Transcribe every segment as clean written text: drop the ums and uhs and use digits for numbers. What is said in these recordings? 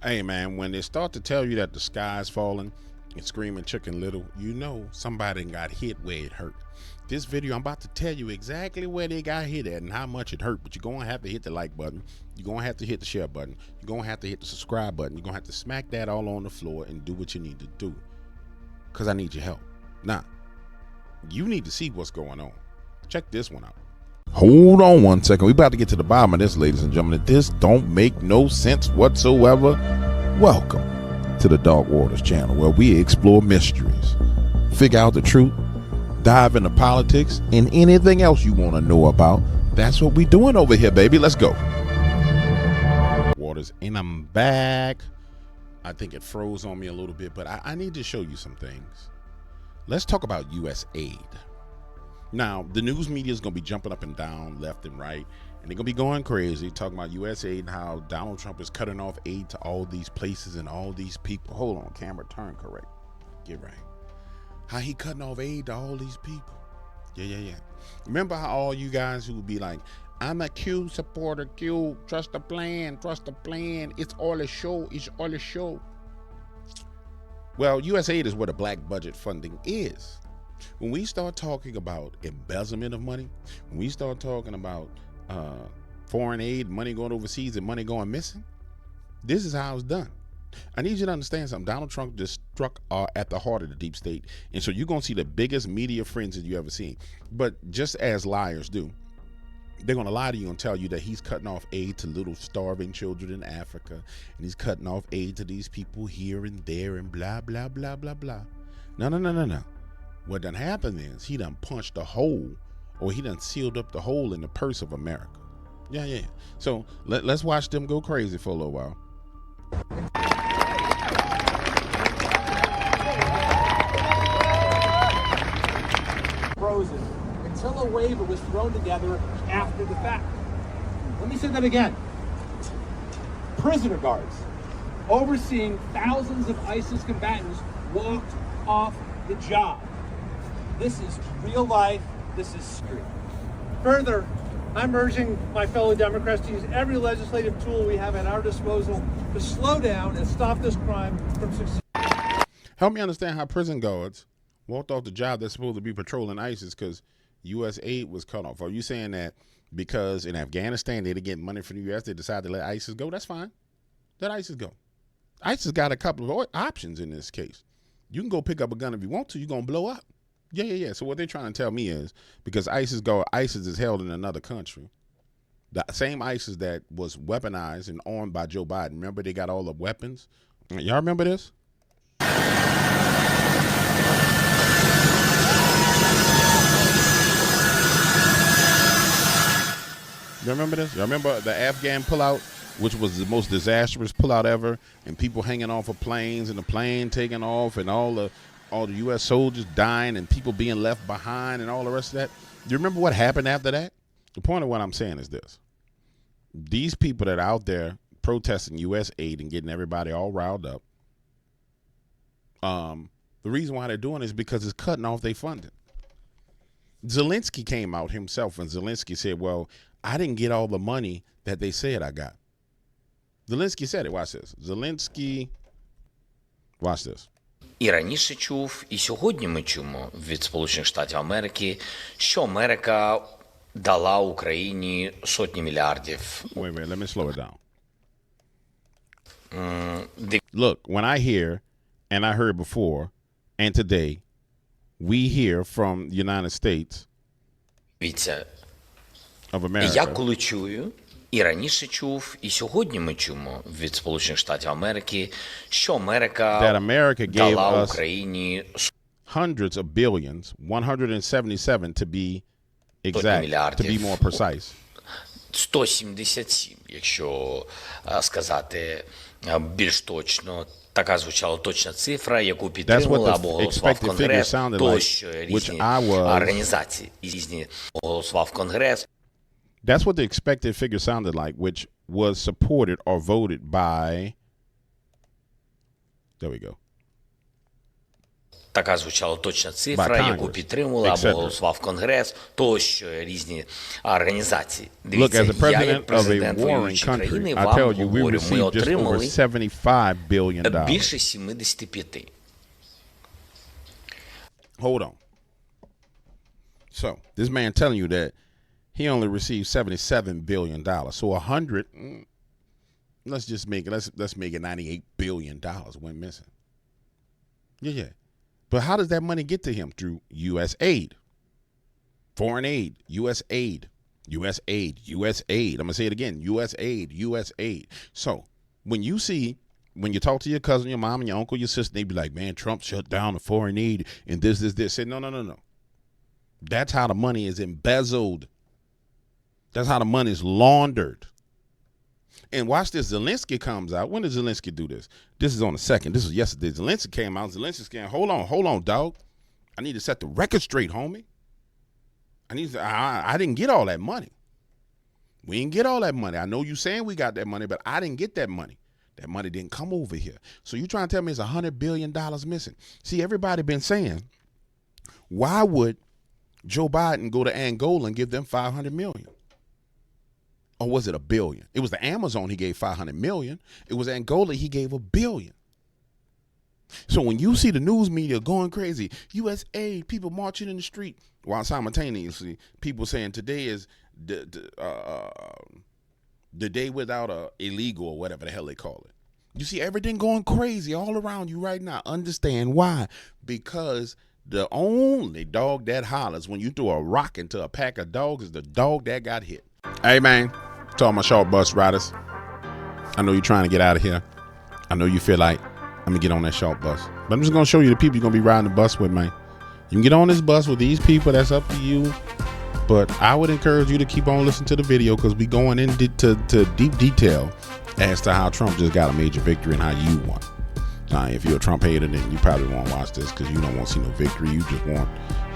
Hey man, when they start to tell you that the sky's falling and screaming chicken little, you know somebody got hit where it hurt. This video, I'm about to tell you exactly where they got hit at and how much it hurt, but you're going to have to hit the like button. You're going to have to hit the share button. You're going to have to hit the subscribe button. You're going to have to smack that all on the floor and do what you need to do, because I need your help. Now, you need to see what's going on. Check this one out. Hold on one second. We about to get to the bottom of this, ladies and gentlemen. This don't make no sense whatsoever. Welcome to the Dark Waters channel, where we explore mysteries, figure out the truth, dive into politics, and anything else you want to know about. That's what we doing over here, baby. Let's go. Waters, and I'm back. I think it froze on me a little bit, but I need to show you some things. Let's talk about USAID. Now, the news media is going to be jumping up and down, left and right, and they're going to be going crazy, talking about USAID and how Donald Trump is cutting off aid to all these places and all these people. Hold on, camera, turn correct. Get right. How he cutting off aid to all these people. Yeah. Remember how all you guys who would be like, I'm a Q supporter, Q, trust the plan, it's all a show, Well, USAID is where the black budget funding is. When we start talking about embezzlement of money, when we start talking about foreign aid, money going overseas and money going missing, this is how it's done. I need you to understand something. Donald Trump just struck at the heart of the deep state. And so you're going to see the biggest media frenzy you ever seen. But just as liars do, they're going to lie to you and tell you that he's cutting off aid to little starving children in Africa. And he's cutting off aid to these people here and there and blah, blah, blah, blah, blah. No. What done happened is he done punched a hole, or he done sealed up the hole in the purse of America. Yeah. So let's watch them go crazy for a little while. Frozen until a waiver was thrown together after the fact. Let me say that again. Prisoner guards overseeing thousands of ISIS combatants walked off the job. This is real life. This is scary. Further, I'm urging my fellow Democrats to use every legislative tool we have at our disposal to slow down and stop this crime from succeeding. Help me understand how prison guards walked off the job that's supposed to be patrolling ISIS because U.S. aid was cut off. Are you saying that because in Afghanistan they didn't get money from the U.S., they decided to let ISIS go? That's fine. Let ISIS go. ISIS got a couple of options in this case. You can go pick up a gun if you want to. You're going to blow up. Yeah. So what they're trying to tell me is because ISIS is held in another country. The same ISIS that was weaponized and armed by Joe Biden. Remember, they got all the weapons. Y'all remember this? You remember this? You remember the Afghan pullout, which was the most disastrous pullout ever, and people hanging off of planes and the plane taking off and all the U.S. soldiers dying and people being left behind and all the rest of that? Do you remember what happened after that? The point of what I'm saying is this. These people that are out there protesting U.S. aid and getting everybody all riled up, the reason why they're doing it is because it's cutting off their funding. Zelensky came out himself and Zelensky said, well, I didn't get all the money that they said I got. Zelensky said it. Watch this. Watch this. І раніше чув, і сьогодні ми чуємо від Сполучених Штатів Америки, що Америка дала Україні сотні мільярдів. Wait, let me slow it down. Look, when I hear, and I heard before, and today, we hear from the United States of America. Я коли чую, і раніше чув, і сьогодні ми чуємо від Сполучених Штатів Америки, що Америка дала Україні hundreds of billions, 177 to be exact, to be more precise. 177, якщо сказати більш точно. Така звучала точна цифра, яку підтримували або голосував Конгрес, тощо різні організації, різні голосував Конгрес. That's what the expected figure sounded like, which was supported or voted by. There we go. така звучала точна цифра, яку підтримували або голосував Конгрес, тощо різні організації. Дивіться, я як президент воюючої країни вам говорю, ми отримали більше 75. Hold on. So, this man telling you that he only received $77 billion. So 100, let's make it $98 billion went missing. Yeah. But how does that money get to him? Through USAID. Foreign aid, USAID. USAID, USAID. I'm going to say it again. USAID, USAID. So, when you talk to your cousin, your mom, and your uncle, your sister, they be like, man, Trump shut down the foreign aid and this. Say, no. That's how the money is embezzled. That's how the money is laundered. And watch this. Zelensky comes out. When did Zelensky do this? This is on the 2nd. This was yesterday. Zelensky came out. Zelensky's saying, hold on, dog. I need to set the record straight, homie. I didn't get all that money. We didn't get all that money. I know you saying we got that money, but I didn't get that money. That money didn't come over here. So you trying to tell me it's $100 billion missing? See, everybody been saying, why would Joe Biden go to Angola and give them $500 million? Or was it $1 billion? It was the Amazon he gave $500 million. It was Angola he gave $1 billion. So when you see the news media going crazy, USAID, people marching in the street, while simultaneously people saying today is the day without a illegal or whatever the hell they call it. You see everything going crazy all around you right now. Understand why? Because the only dog that hollers when you throw a rock into a pack of dogs is the dog that got hit. Hey, man, to all my short bus riders, I know you're trying to get out of here. I know you feel like, I'm going to get on that short bus. But I'm just going to show you the people you're going to be riding the bus with, man. You can get on this bus with these people. That's up to you. But I would encourage you to keep on listening to the video because we going into deep detail as to how Trump just got a major victory and how you won. Now, if you're a Trump hater, then you probably won't watch this because you don't want to see no victory. You just want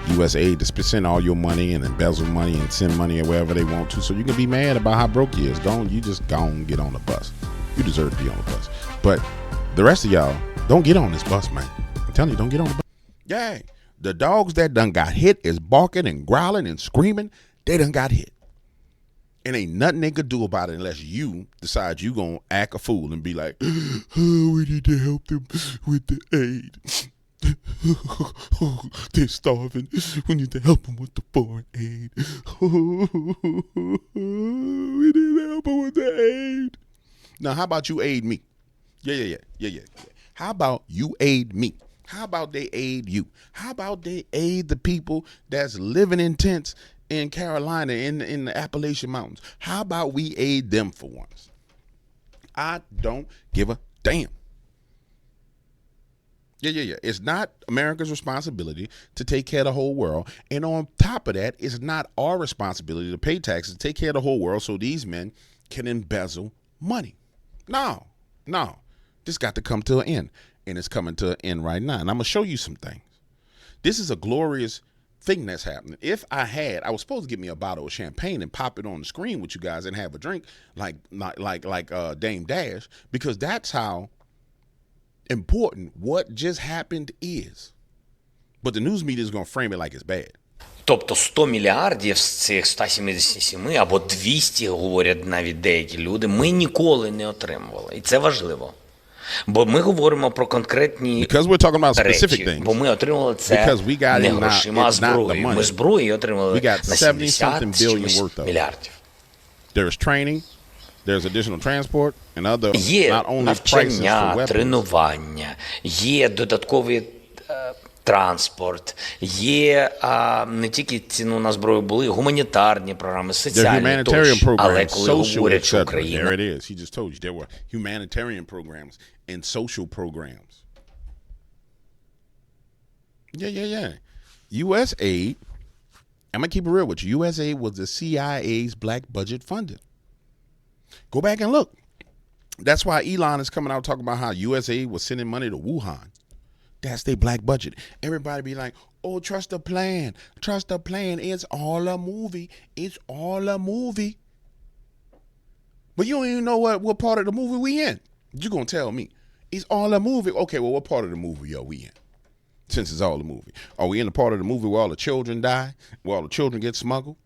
USAID to send all your money and embezzle money and send money wherever they want to, so you can be mad about how broke you is. You just go and get on the bus. You deserve to be on the bus. But the rest of y'all, don't get on this bus, man. I'm telling you, don't get on the bus. Yeah, the dogs that done got hit is barking and growling and screaming. They done got hit. And ain't nothing they could do about it unless you decide you gonna act a fool and be like, oh, we need to help them with the aid. They're starving. We need to help them with the foreign aid. We need to help them with the aid. Now, how about you aid me? Yeah. How about you aid me? How about they aid you? How about they aid the people that's living in tents in Carolina, in the Appalachian Mountains? How about we aid them for once? I don't give a damn. Yeah. It's not America's responsibility to take care of the whole world. And on top of that, it's not our responsibility to pay taxes, to take care of the whole world so these men can embezzle money. No. This got to come to an end. And it's coming to an end right now. And I'm going to show you some things. This is a glorious thing that's happening. If I was supposed to get me a bottle of champagne and pop it on the screen with you guys and have a drink like Dame Dash, because that's how important what just happened is. But the news media is going to frame it like it's bad. Тобто 100 мільярдів з цих 177 або 200, говорять навіть деякі люди, ми ніколи не отримували. І це важливо. Бо ми говоримо про конкретні речі, бо ми отримали це не грошима, а зброєю. Ми зброю отримали на 70 мільярдів. Є навчання, тренування, є додаткові транспорт, є не тільки ціну на зброю, були гуманітарні програми, соціальні тощо. Але коли говорять, що Україна... There it is. He just told you there were humanitarian programs and social programs. Yeah. USAID, I'm going to keep it real with you. USAID was the CIA's black budget funding. Go back and look. That's why Elon is coming out talking about how USAID was sending money to Wuhan. That's their black budget. Everybody be like, oh, trust the plan. Trust the plan. It's all a movie. It's all a movie. But you don't even know what part of the movie we in. You're going to tell me. It's all a movie. Okay, well, what part of the movie are we in? since it's all a movie? Are we in the part of the movie where all the children die, where all the children get smuggled?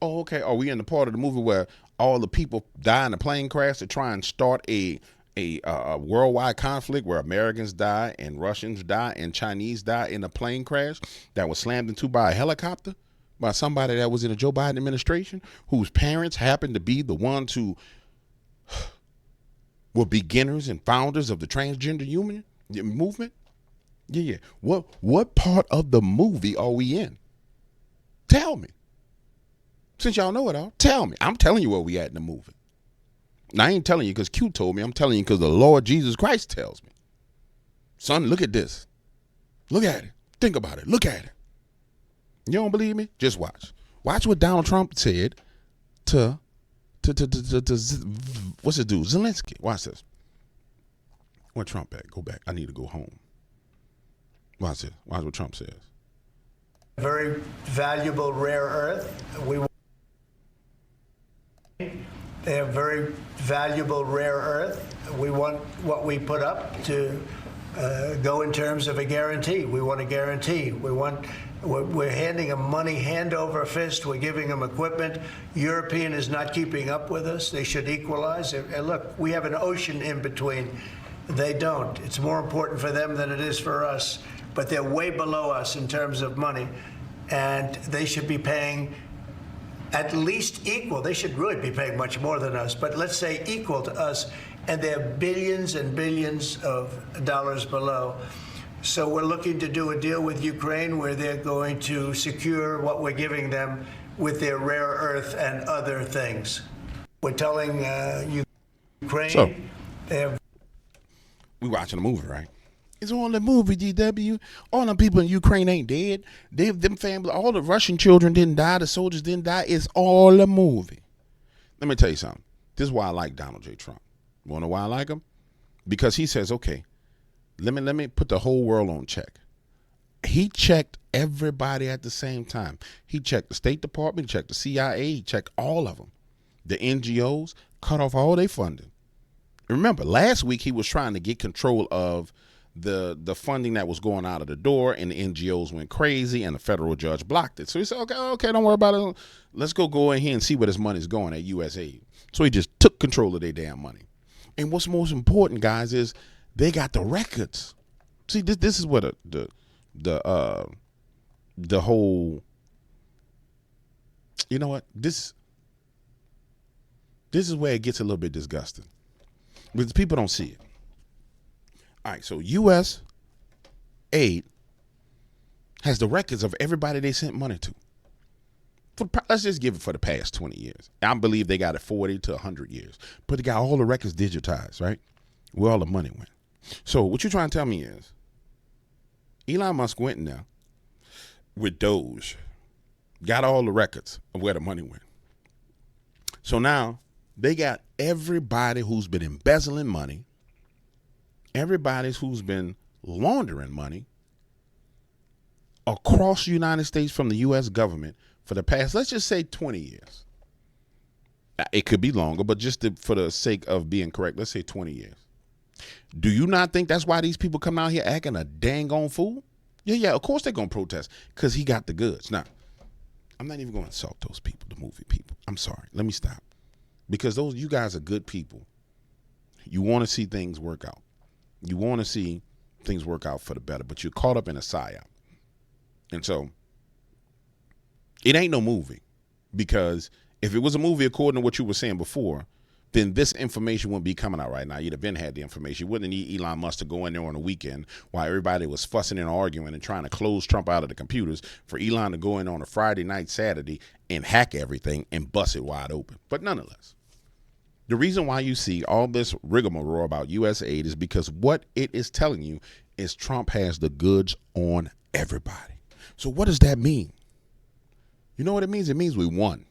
Oh, okay. Are we in the part of the movie where all the people die in a plane crash to try and start a worldwide conflict where Americans die and Russians die and Chinese die in a plane crash that was slammed into by a helicopter by somebody that was in the Joe Biden administration, whose parents happened to be the ones who were beginners and founders of the transgender movement? Yeah. What part of the movie are we in? Tell me. Since y'all know it all, tell me. I'm telling you where we at in the movie. Now, I ain't telling you because Q told me. I'm telling you because the Lord Jesus Christ tells me. Son, look at this. Look at it. Think about it. Look at it. You don't believe me? Just watch. Watch what Donald Trump said to what's it do? Zelensky. Watch this. Where Trump at? Go back. I need to go home. Watch this. Watch what Trump says. Very valuable rare earth. They have very valuable rare earth. We want what we put up to go in terms of a guarantee. We want a guarantee. We're handing them money hand over fist. We're giving them equipment. European is not keeping up with us. They should equalize. And look, we have an ocean in between. They don't. It's more important for them than it is for us. But they're way below us in terms of money. And they should be paying at least equal. They should really be paying much more than us, but let's say equal to us, and they're billions and billions of dollars below. So we're looking to do a deal with Ukraine where they're going to secure what we're giving them with their rare earth and other things. We're telling Ukraine so, they have. We watching a movie, right? It's on the movie, DW. All the people in Ukraine ain't dead. Them family, all the Russian children didn't die. The soldiers didn't die. It's all a movie. Let me tell you something. This is why I like Donald J. Trump. You wanna know why I like him? Because he says, okay, let me put the whole world on check. He checked everybody at the same time. He checked the State Department, he checked the CIA, he checked all of them. The NGOs, cut off all their funding. Remember, last week he was trying to get control of the funding that was going out of the door, and the NGOs went crazy, and the federal judge blocked it. So he said, okay, don't worry about it. Let's go in here and see where this money's going at USAID. So he just took control of their damn money. And what's most important, guys, is they got the records. See, this is what the whole, you know what? This is where it gets a little bit disgusting, because people don't see it. All right, so USAID has the records of everybody they sent money to. Let's just give it for the past 20 years. I believe they got it 40 to 100 years. But they got all the records digitized, right? Where all the money went. So what you're trying to tell me is Elon Musk went in there with DOGE, got all the records of where the money went. So now they got everybody who's been embezzling money, everybody who's been laundering money across the United States from the U.S. government for the past, let's just say 20 years. It could be longer, but just for the sake of being correct, let's say 20 years. Do you not think that's why these people come out here acting a dang on fool? Yeah, of course they're going to protest because he got the goods. Now, I'm not even going to insult those people, the movie people. I'm sorry. Let me stop. Because you guys are good people. You want to see things work out. You want to see things work out for the better, but you're caught up in a psyop. And so it ain't no movie, because if it was a movie according to what you were saying before, then this information wouldn't be coming out right now. You'd have been had the information. You wouldn't need Elon Musk to go in there on a weekend while everybody was fussing and arguing and trying to close Trump out of the computers, for Elon to go in on a Friday night, Saturday, and hack everything and bust it wide open. But nonetheless, the reason why you see all this rigmarole about USAID is because what it is telling you is Trump has the goods on everybody. So what does that mean? You know what it means? It means we won.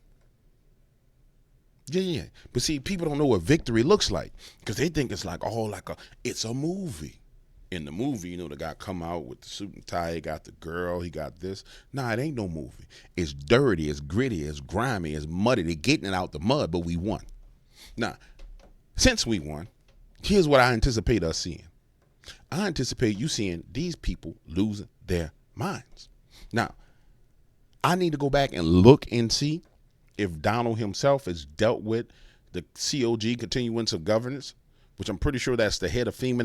Yeah. But see, people don't know what victory looks like, because they think it's like, it's a movie. In the movie, the guy come out with the suit and tie, he got the girl, he got this. Nah, it ain't no movie. It's dirty, it's gritty, it's grimy, it's muddy. They're getting it out the mud, but we won. Now, since we won, here's what I anticipate us seeing. I anticipate you seeing these people losing their minds. Now, I need to go back and look and see if Donald himself has dealt with the COG, continuance of governance, which I'm pretty sure that's the head of FEMA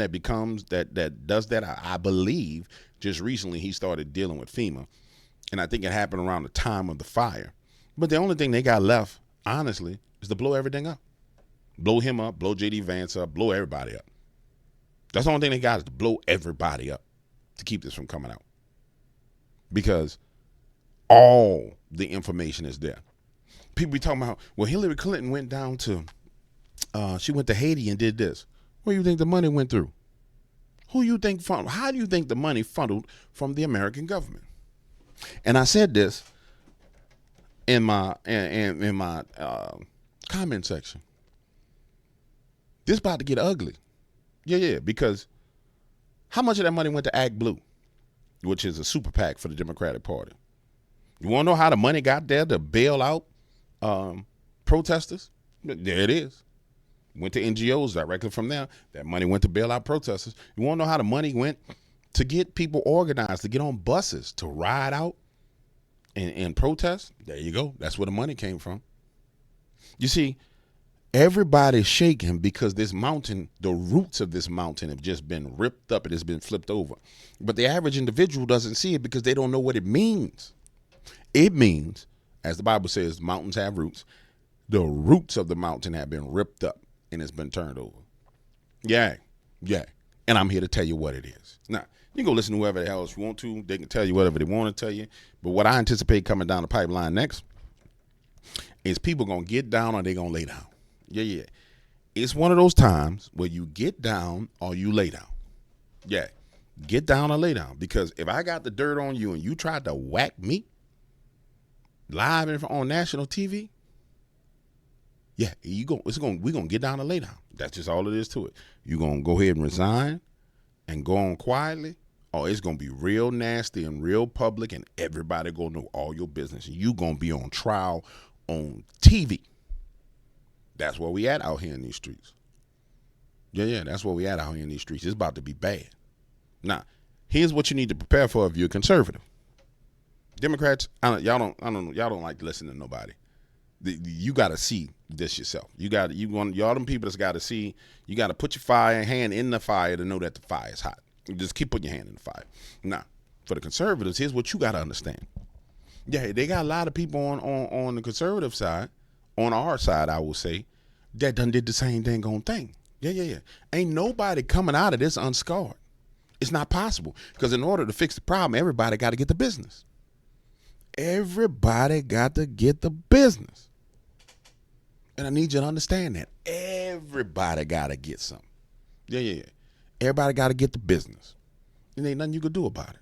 that does that. I believe just recently he started dealing with FEMA, and I think it happened around the time of the fire. But the only thing they got left, honestly, is to blow everything up. Blow him up, blow J.D. Vance up, blow everybody up. That's the only thing they got is to blow everybody up to keep this from coming out. Because all the information is there. People be talking about, well, Hillary Clinton went down to, she went to Haiti and did this. Where do you think the money went through? Who you think funneled? How do you think the money funneled from the American government? And I said this in my comment section. This about to get ugly. Yeah, because how much of that money went to Act Blue, which is a super PAC for the Democratic Party? You want to know how the money got there to bail out protesters? There it is. Went to NGOs directly from there. That money went to bail out protesters. You want to know how the money went to get people organized, to get on buses, to ride out and protest? There you go. That's where the money came from. You see, everybody's shaking because this mountain, the roots of this mountain have just been ripped up. It has been flipped over. But the average individual doesn't see it because they don't know what it means. It means, as the Bible says, mountains have roots. The roots of the mountain have been ripped up and it's been turned over. Yeah. And I'm here to tell you what it is. Now, you can go listen to whoever the hell else you want to. They can tell you whatever they want to tell you. But what I anticipate coming down the pipeline next is people going to get down or they going to lay down. Yeah. It's one of those times where you get down or you lay down. Yeah. Get down or lay down. Because if I got the dirt on you and you tried to whack me live on national TV, yeah, we're gonna get down and lay down. That's just all it is to it. You're gonna go ahead and resign and go on quietly, or it's gonna be real nasty and real public, and everybody gonna know all your business. You gonna be on trial on TV. That's where we at out here in these streets. Yeah, that's where we at out here in these streets. It's about to be bad. Now, here's what you need to prepare for if you're a conservative. Democrats, y'all don't like to listen to nobody. You got to see this yourself. Y'all them people that's got to see. You got to put your hand in the fire to know that the fire is hot. You just keep putting your hand in the fire. Now, for the conservatives, here's what you got to understand. Yeah, they got a lot of people on the conservative side, on our side, I will say, that done did the same dang on thing. Yeah. Ain't nobody coming out of this unscarred. It's not possible, because in order to fix the problem, everybody got to get the business. Everybody got to get the business. And I need you to understand that. Everybody got to get something. Yeah. Everybody got to get the business. And ain't nothing you can do about it.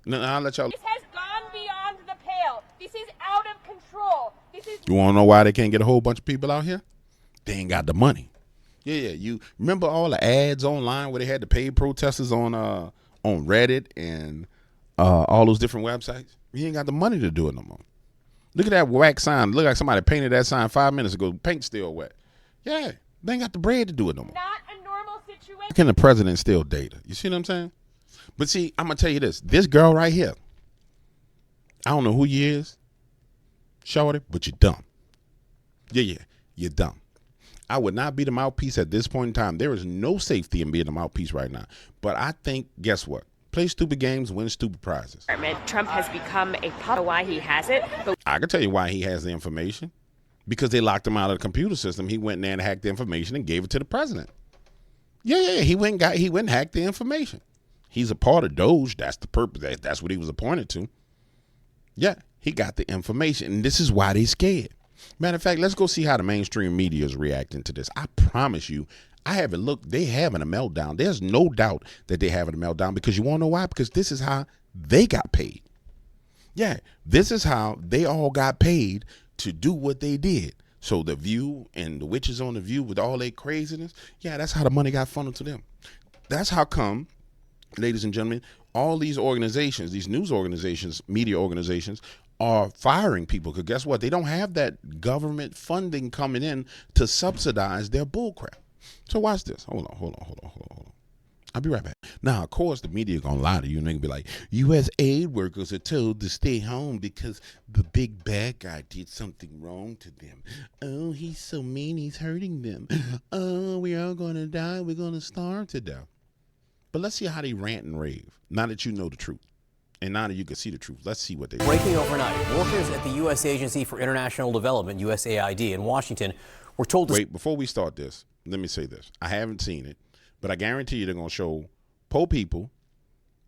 Now, I'll let y'all. This has gone beyond the pale. This is out of control. You want to know why they can't get a whole bunch of people out here? They ain't got the money. Yeah. You remember all the ads online where they had the paid protesters on Reddit and all those different websites? You ain't got the money to do it no more. Look at that wax sign. Look like somebody painted that sign 5 minutes ago. Paint's still wet. Yeah, they ain't got the bread to do it no more. Not a normal situation. How can the president steal data? You see what I'm saying? But see, I'm going to tell you this. This girl right here, I don't know who you is, shorty, but you're dumb. Yeah, you're dumb. I would not be the mouthpiece at this point in time. There is no safety in being the mouthpiece right now. But I think, guess what? Play stupid games, win stupid prizes. Trump has become a puppet. Why he has it? But I can tell you why he has the information. Because they locked him out of the computer system. He went in there and hacked the information and gave it to the president. Yeah. He went and hacked the information. He's a part of DOGE. That's the purpose. That's what he was appointed to. Yeah, he got the information, and this is why they scared. Matter of fact, let's go see how the mainstream media is reacting to this. I promise you, I haven't looked. They having a meltdown. There's no doubt that they having a meltdown, because you want to know why? Because this is how they got paid. Yeah, this is how they all got paid to do what they did. So the View and the witches on the View with all their craziness, yeah, that's how the money got funneled to them. That's how come, ladies and gentlemen, all these organizations, these news organizations, media organizations, are firing people. Because guess what? They don't have that government funding coming in to subsidize their bullcrap. So watch this. Hold on. I'll be right back. Now, of course, the media going to lie to you and they going to be like, U.S. aid workers are told to stay home because the big bad guy did something wrong to them. Oh, he's so mean, he's hurting them. Oh, we're all going to die. We're going to starve to death. But let's see how they rant and rave, now that you know the truth. And now that you can see the truth, let's see what they do. Breaking overnight, workers at the U.S. Agency for International Development, USAID, in Washington were told to... Wait, before we start this, let me say this. I haven't seen it, but I guarantee you they're going to show poor people.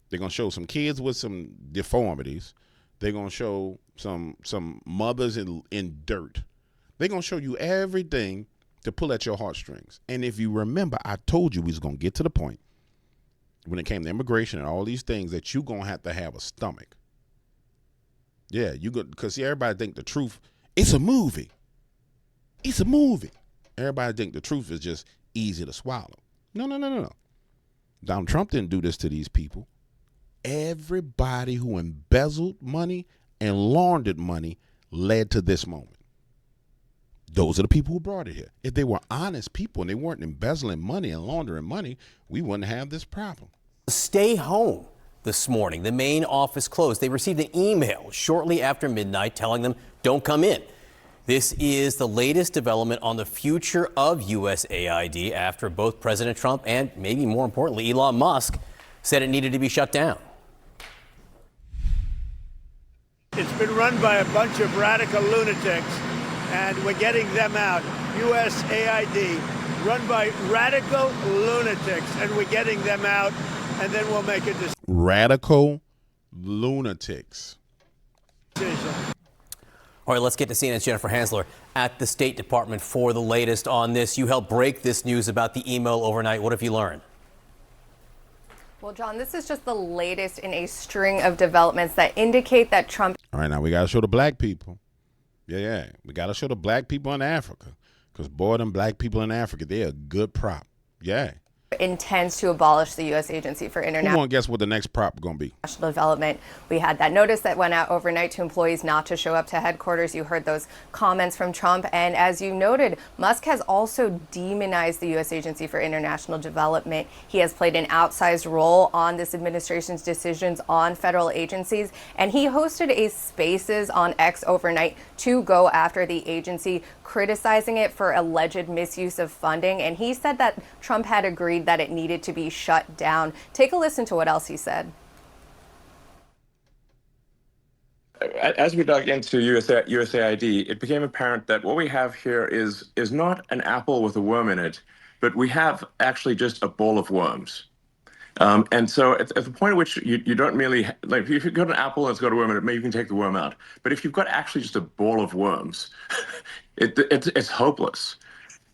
They're going to show some kids with some deformities. They're going to show some mothers in dirt. They're going to show you everything to pull at your heartstrings. And if you remember, I told you we was going to get to the point when it came to immigration and all these things that you're going to have a stomach. Yeah, you go, because everybody think the truth, it's a movie. It's a movie. Everybody think the truth is just easy to swallow. No. Donald Trump didn't do this to these people. Everybody who embezzled money and laundered money led to this moment. Those are the people who brought it here. If they were honest people and they weren't embezzling money and laundering money, we wouldn't have this problem. Stay home this morning. The main office closed. They received an email shortly after midnight telling them, don't come in. This is the latest development on the future of USAID after both President Trump and, maybe more importantly, Elon Musk said it needed to be shut down. It's been run by a bunch of radical lunatics, and we're getting them out. USAID, run by radical lunatics, and we're getting them out, and then we'll make a decision. Radical lunatics. All right, let's get to CNN's Jennifer Hansler at the State Department for the latest on this. You helped break this news about the email overnight. What have you learned? Well, John, this is just the latest in a string of developments that indicate that Trump... All right, now we got to show the black people. Yeah. We got to show the black people in Africa. Because, boy, them black people in Africa, they're a good prop. Yeah. intends to abolish the U.S. Agency for International... Who won't guess what the next prop going to be? Development. We had that notice that went out overnight to employees not to show up to headquarters. You heard those comments from Trump. And as you noted, Musk has also demonized the U.S. Agency for International Development. He has played an outsized role on this administration's decisions on federal agencies. And he hosted a Spaces on X overnight to go after the agency, criticizing it for alleged misuse of funding. And he said that Trump had agreed that it needed to be shut down. Take a listen to what else he said. As we dug into USAID, it became apparent that what we have here is not an apple with a worm in it, but we have actually just a bowl of worms. And so at the point at which you don't merely, like if you've got an apple and it's got a worm in it, maybe you can take the worm out. But if you've got actually just a bowl of worms, it's hopeless.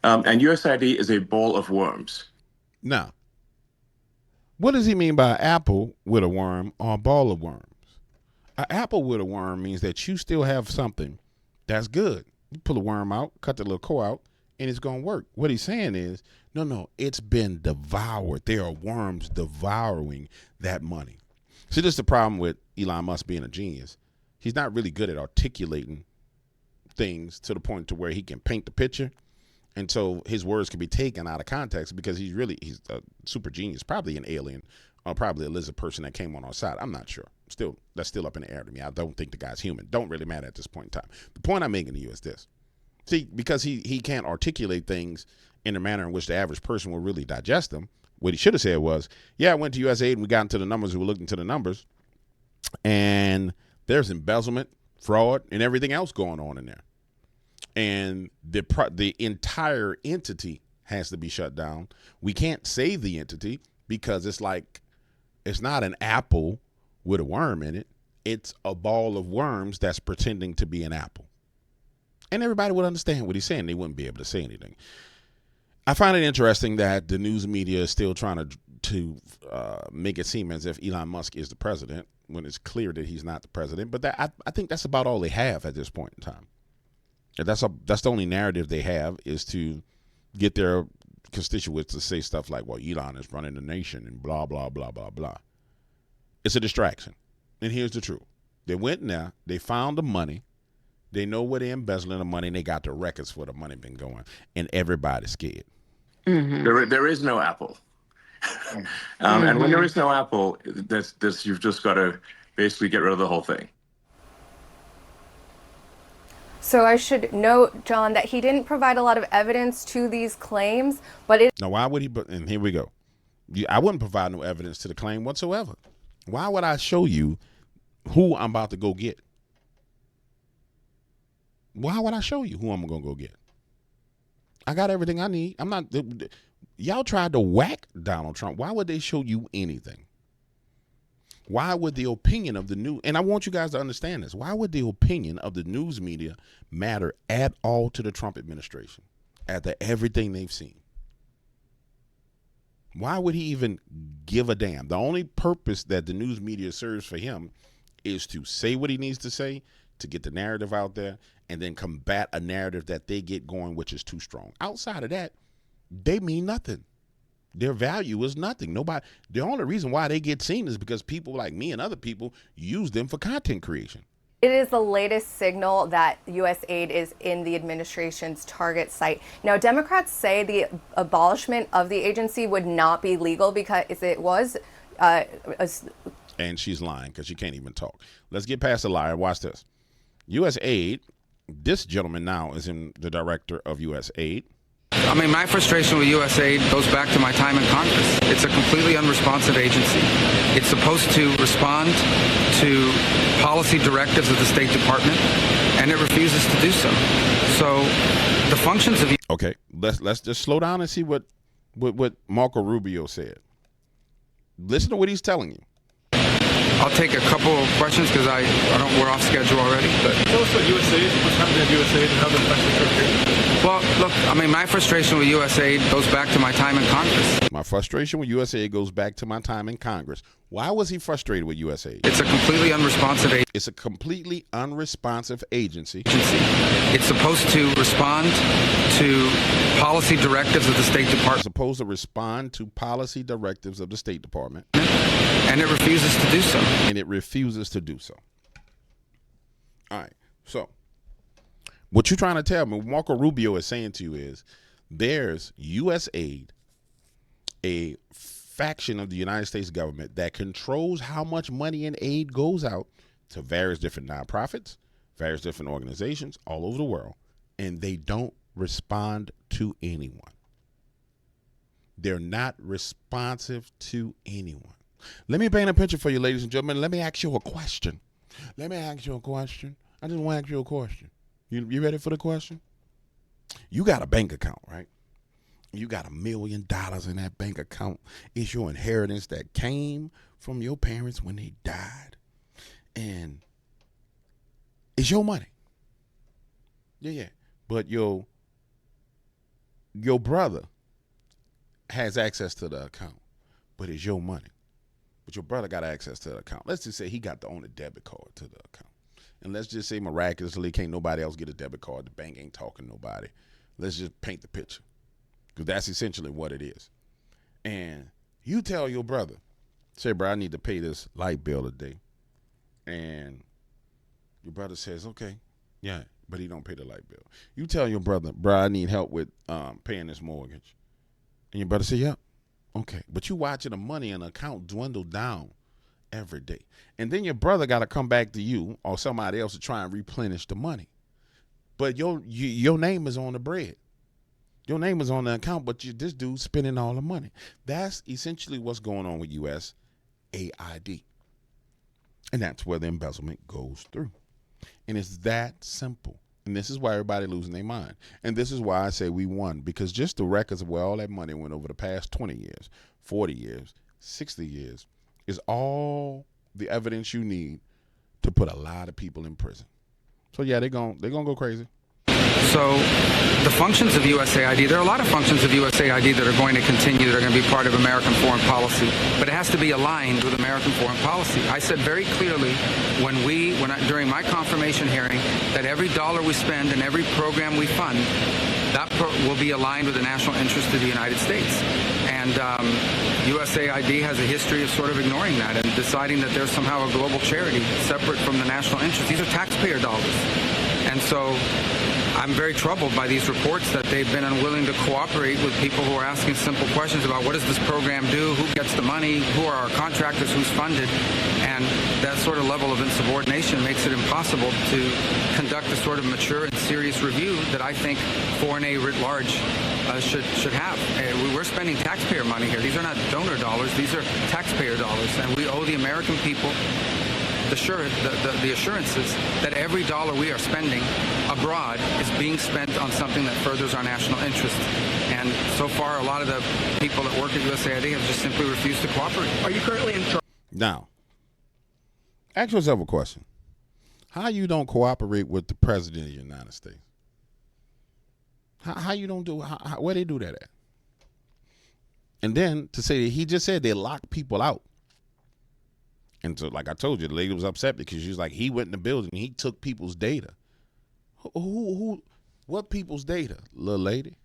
And USAID is a bowl of worms. Now, what does he mean by apple with a worm or a ball of worms? An apple with a worm means that you still have something that's good. You pull a worm out, cut the little core out, and it's going to work. What he's saying is, no, it's been devoured. There are worms devouring that money. See, this is the problem with Elon Musk being a genius. He's not really good at articulating things to the point to where he can paint the picture. And so his words can be taken out of context because he's a super genius, probably an alien, or probably a lizard person that came on our side. I'm not sure. That's still up in the air to me. I don't think the guy's human. Don't really matter at this point in time. The point I'm making to you is this. See, because he can't articulate things in a manner in which the average person will really digest them, what he should have said was, yeah, I went to USAID and we got into the numbers. We looked into the numbers, and there's embezzlement, fraud, and everything else going on in there. And the entire entity has to be shut down. We can't save the entity because it's not an apple with a worm in it. It's a ball of worms that's pretending to be an apple. And everybody would understand what he's saying. They wouldn't be able to say anything. I find it interesting that the news media is still trying to make it seem as if Elon Musk is the president when it's clear that he's not the president. But I think that's about all they have at this point in time. That's the only narrative they have, is to get their constituents to say stuff like, well, Elon is running the nation and blah, blah, blah, blah, blah. It's a distraction. And here's the truth. They went in there, they found the money, they know where they're embezzling the money, and they got the records where the money been going, and everybody's scared. Mm-hmm. There is no apple. And when there is no apple, you've just got to basically get rid of the whole thing. So I should note, John, that he didn't provide a lot of evidence to these claims, but it... Now, why would he? And here we go. I wouldn't provide no evidence to the claim whatsoever. Why would I show you who I'm about to go get? Why would I show you who I'm going to go get? I got everything I need. I'm not... Y'all tried to whack Donald Trump. Why would they show you anything? Why would the opinion of the news, and I want you guys to understand this, why would the opinion of the news media matter at all to the Trump administration after everything they've seen? Why would he even give a damn? The only purpose that the news media serves for him is to say what he needs to say, to get the narrative out there, and then combat a narrative that they get going, which is too strong. Outside of that, they mean nothing. Their value is nothing. Nobody. The only reason why they get seen is because people like me and other people use them for content creation. It is the latest signal that USAID is in the administration's target site. Now, Democrats say the abolishment of the agency would not be legal because it was. And she's lying because she can't even talk. Let's get past the liar. Watch this. USAID. This gentleman now is in the director of USAID. I mean, my frustration with USAID goes back to my time in Congress. It's a completely unresponsive agency. It's supposed to respond to policy directives of the State Department, and it refuses to do so. So the functions of... Okay, let's just slow down and see what Marco Rubio said. Listen to what he's telling you. I'll take a couple of questions because we're off schedule already. But tell us what USAID, what's happening at USAID, and how the affects. Well, look, I mean, my frustration with USAID goes back to my time in Congress. My frustration with USAID goes back to my time in Congress. Why was he frustrated with USAID? It's a completely unresponsive agency. It's a completely unresponsive agency. It's supposed to respond to policy directives of the State Department. It's supposed to respond to policy directives of the State Department. And it refuses to do so. And it refuses to do so. All right. So what you're trying to tell me, what Marco Rubio is saying to you is there's USAID, a faction of the United States government that controls how much money and aid goes out to various different nonprofits, various different organizations all over the world, and they don't respond to anyone. They're not responsive to anyone. Let me paint a picture for you, ladies and gentlemen. Let me ask you a question. I just want to ask you a question. You ready for the question? You got a bank account, right? You got $1 million in that bank account. It's your inheritance that came from your parents when they died. And it's your money. Yeah. But your brother has access to the account, but it's your money. But your brother got access to the account. Let's just say he got to own a debit card to the account. And let's just say miraculously can't nobody else get a debit card. The bank ain't talking to nobody. Let's just paint the picture. Because that's essentially what it is. And you tell your brother, say, bro, I need to pay this light bill today. And your brother says, okay, yeah, but he don't pay the light bill. You tell your brother, bro, I need help with paying this mortgage. And your brother say, yeah, okay. But you watching the money in the account dwindle down every day. And then your brother got to come back to you or somebody else to try and replenish the money. But your name is on the bread. Your name is on the account, but this dude's spending all the money. That's essentially what's going on with USAID. And that's where the embezzlement goes through. And it's that simple. And this is why everybody losing their mind. And this is why I say we won. Because just the records of where all that money went over the past 20 years, 40 years, 60 years is all the evidence you need to put a lot of people in prison. So yeah, they're gonna go crazy. So the functions of USAID, there are a lot of functions of USAID that are going to continue, that are going to be part of American foreign policy, but it has to be aligned with American foreign policy. I said very clearly during my confirmation hearing that every dollar we spend and every program we fund, that will be aligned with the national interest of the United States. And USAID has a history of sort of ignoring that and deciding that there's somehow a global charity separate from the national interest. These are taxpayer dollars. And so I'm very troubled by these reports that they've been unwilling to cooperate with people who are asking simple questions about what does this program do, who gets the money, who are our contractors, who's funded, and that sort of level of insubordination makes it impossible to conduct the sort of mature and serious review that I think foreign aid writ large should have. We're spending taxpayer money here. These are not donor dollars. These are taxpayer dollars, and we owe the American people the assurances that every dollar we are spending abroad is being spent on something that furthers our national interest. And so far, a lot of the people that work at USAID have just simply refused to cooperate. Are you currently in trouble? Now, ask yourself a question. How you don't cooperate with the president of the United States? How you don't do, where they do that at? And then to say that he just said they lock people out. And so, like I told you, the lady was upset because she was like, he went in the building, he took people's data. What people's data, little lady?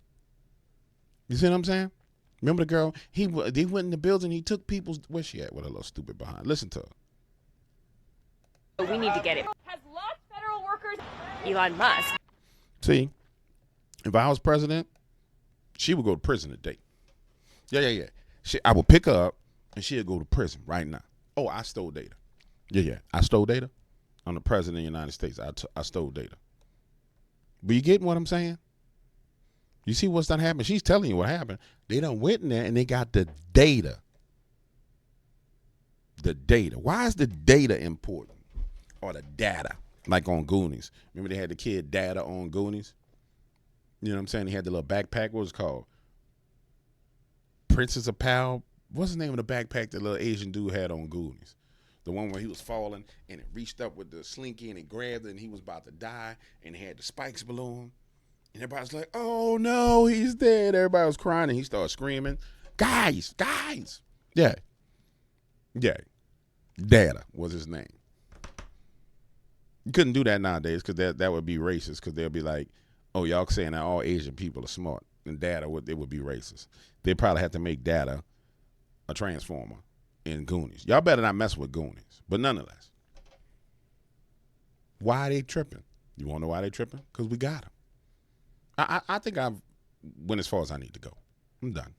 You see what I'm saying? Remember the girl? They went in the building, he took people's, where's she at with her little stupid behind? Listen to her. We need to get it. Has locked federal workers. Elon Musk. See, if I was president, she would go to prison today. Yeah. I would pick her up and she'd go to prison right now. Oh, I stole data. Yeah. I stole data. I'm the president of the United States. I stole data. But you getting what I'm saying? You see what's done happened? She's telling you what happened. They done went in there and they got the data. The data. Why is the data important? Or the data, like on Goonies. Remember they had the kid Data on Goonies? You know what I'm saying? He had the little backpack. What was it called? Princess of Pal. What's the name of the backpack that little Asian dude had on Goonies? The one where he was falling and it reached up with the slinky and it grabbed it and he was about to die and it had the spikes below him. And everybody's like, oh no, he's dead. Everybody was crying and he started screaming, guys. Yeah. Data was his name. You couldn't do that nowadays because that would be racist because they'll be like, oh, y'all saying that all Asian people are smart. And Data, it would be racist. They probably have to make Data a transformer in Goonies. Y'all better not mess with Goonies. But nonetheless, why are they tripping? You want to know why they tripping? Because we got them. I think I've went as far as I need to go. I'm done.